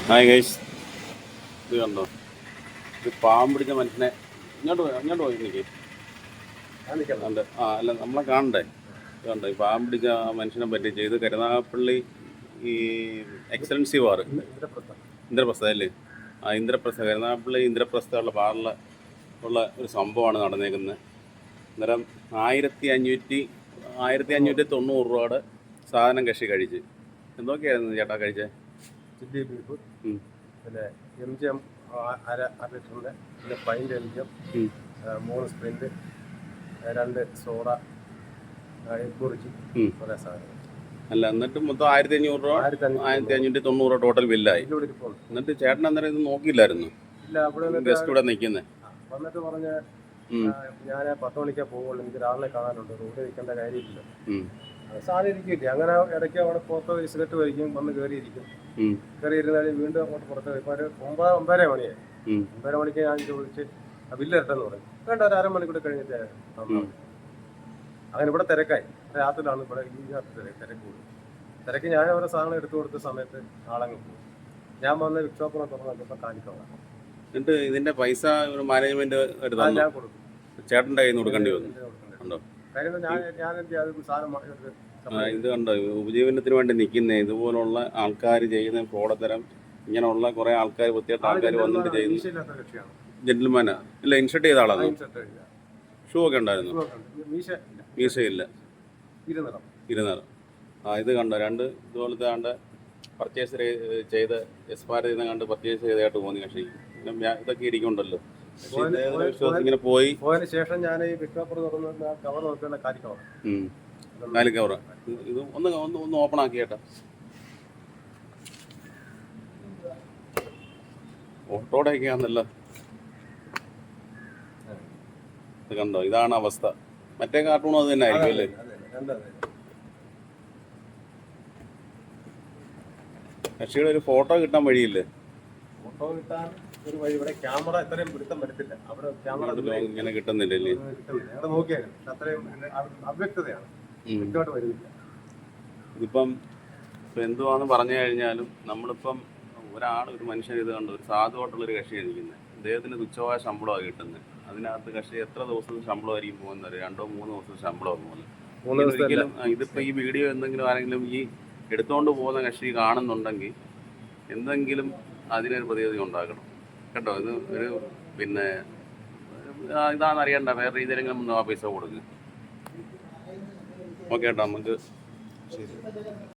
Hi guys, ഇത് കണ്ടോ? ഇത് പാവം പിടിച്ച മനുഷ്യനെ ഇങ്ങോട്ട് പോയി നിൽക്കേ കണ്ട് അല്ല നമ്മളെ കാണണ്ടേ? ഇത് കണ്ടോ, ഈ പാവം പിടിച്ച മനുഷ്യനെ പറ്റിച്ച് ഇത് കരുനാഗപ്പള്ളി ഈ എക്സലൻസി ബാർ ഇന്ദ്രപ്രസ്ഥ അല്ലേ? ഇന്ദ്രപ്രസ്ഥ കരുനാഗപ്പള്ളി ഇന്ദ്രപ്രസ്ഥയുള്ള ബാറിൽ ഉള്ള ഒരു സംഭവമാണ് നടന്നേക്കുന്നത്. അന്നേരം 1590 രൂപയുടെ സാധനം കക്ഷി കഴിച്ച്. എന്തൊക്കെയായിരുന്നു ചേട്ടാ കഴിച്ചേ? ചില്ലി ബീഫ്, പിന്നെ MGM അര ലിറ്ററിൻ്റെ, പിന്നെ pint MGM, 3 Sprite, 2 soda, egg പൊറിച്ച്, കുറേ സാധനം. അല്ല, എന്നിട്ട് മൊത്തം 1500 രൂപ, 1590 ടോട്ടൽ ബില്ലായി. എന്നിട്ട് ചേട്ടൻ അന്നേരം ഇത് നോക്കിയില്ലായിരുന്നു? ഇല്ല, അവിടെ ഗസ്റ്റ് ഇവിടെ നിൽക്കുന്നത് വന്നിട്ട് പറഞ്ഞ് ഞാൻ 10 മണിക്കാണ് പോകുള്ളൂ, എനിക്ക് രാവിലെ കാണാനുണ്ട്, റോഡിൽ നിൽക്കേണ്ട കാര്യമില്ല. സാധനം ഇരിക്കില്ലേ, അങ്ങനെ ഇടയ്ക്ക് അവിടെ പുറത്ത് സിഗരറ്റ് വലിക്കും, വന്ന് കയറിയിരിക്കും. കയറിയിരുന്നാലും വീണ്ടും അങ്ങോട്ട് പുറത്ത് ഇപ്പോൾ ഒരു 9:30 മണിയായി. 9:30 മണിക്ക് ഞാൻ ചോദിച്ച് ബില്ലിരട്ടെന്ന് പറഞ്ഞു. വേണ്ട, ഒരു അരമണിക്കൂർ കഴിഞ്ഞിട്ട് അങ്ങനെ ഇവിടെ തിരക്കായി. രാത്രിയിലാണ് ഇവിടെ ഈ തിരക്ക് കൂടും. തിരക്ക് ഞാൻ അവരുടെ സാധനം എടുത്തു കൊടുത്ത സമയത്ത് ആളങ്ങ് പോകും. ഞാൻ വന്ന് വിക്ഷോപ്പണം തുറന്നപ്പോൾ കാണിക്കണം. എന്നിട്ട് ഇതിന്റെ പൈസ മാനേജ്മെന്റ് ഞാൻ കൊടുക്കും. ചേട്ടൻ്റെ കയ്യിൽ നിന്ന് കൊടുക്കേണ്ടി വന്നു. കാര്യം ഞാൻ സാധനം ഇത് കണ്ടോ, ഉപജീവനത്തിന് വേണ്ടി നിൽക്കുന്ന ഇതുപോലുള്ള ആൾക്കാർ ചെയ്യുന്ന ഫ്രോഡത്തരം, ഇങ്ങനെയുള്ള കുറെ ആൾക്കാർ, വൃത്തിയായിട്ട് ആൾക്കാർ വന്നിട്ട് ചെയ്യുന്നു. ജെന്റിൽമാനാ? ഇല്ല, ഇൻഷർട്ട് ചെയ്ത ആളാണ്. ഷൂ ഒക്കെ ഉണ്ടായിരുന്നു? മീശയില്ല, ഇരുനിറം. ഇത് കണ്ടോ, 2 ഇതുപോലത്തെ കണ്ട് പർച്ചേസ് ചെയ്ത് എക്സ്പയർ ചെയ്യുന്ന കണ്ട് പർച്ചേസ് ചെയ്തതായിട്ട് തോന്നി. പക്ഷേ ഇതൊക്കെ ഇരിക്കുന്നുണ്ടല്ലോ. ഇങ്ങനെ പോയതിനു ശേഷം ഞാൻ ഈ വിക്ടോപ്പർ തുറന്ന് കവർ നോക്കിയുള്ള കാലിക്കവർ ഇത് ഒന്ന് ഓപ്പൺ ആക്കി കേട്ടാ. ഓട്ടോടെയൊക്കെയാണല്ലോ. ഇത് കണ്ടോ, ഇതാണ് അവസ്ഥ. മറ്റേ കാർട്ടൂണും അത് തന്നെ ആയിരിക്കും അല്ലേ? കക്ഷിയുടെ ഒരു ഫോട്ടോ കിട്ടാൻ വഴിയില്ലേ? ഫോട്ടോ കിട്ടാൻ ഒരു വഴി, ഇവിടെ ക്യാമറ ഇത്രയും പിടുത്തം വരത്തില്ല. അവിടെ ക്യാമറ ഇങ്ങനെ കിട്ടുന്നില്ലല്ലേ? അവിടെ നോക്കിയാൽ അത്രയും അവ്യക്തതയാണ്, വ്യക്തമായിട്ട് വരുന്നില്ല. ഇതിപ്പം എന്തുവാന്ന് പറഞ്ഞു കഴിഞ്ഞാലും നമ്മളിപ്പം ഒരു മനുഷ്യൻ ഇത് കണ്ടു, ഒരു സാധുവായിട്ടുള്ളൊരു കക്ഷിയാണ് ഇരിക്കുന്നത്. അദ്ദേഹത്തിന് തുച്ഛമായ ശമ്പളമാണ് കിട്ടുന്നത്. അതിനകത്ത് കക്ഷി എത്ര ദിവസത്തെ ശമ്പളമായിരിക്കും പോകുന്നത്? 2-3 ദിവസത്തെ ശമ്പളമാണ് പോകുന്നത്. ഒരിക്കലും ഇതിപ്പോൾ ഈ വീഡിയോ എന്തെങ്കിലും ആരെങ്കിലും ഈ എടുത്തുകൊണ്ട് പോകുന്ന കക്ഷി കാണുന്നുണ്ടെങ്കിൽ എന്തെങ്കിലും അതിനൊരു പ്രതിവിധി ഉണ്ടാക്കണം കേട്ടോ. ഇത് ഒരു പിന്നെ ഇതാണെന്നറിയണ്ട, വേറെ രീതിയിലെങ്കിലും ആ പൈസ കൊടുക്കുക. ഓക്കെ കേട്ടോ, നമുക്ക് ശരി.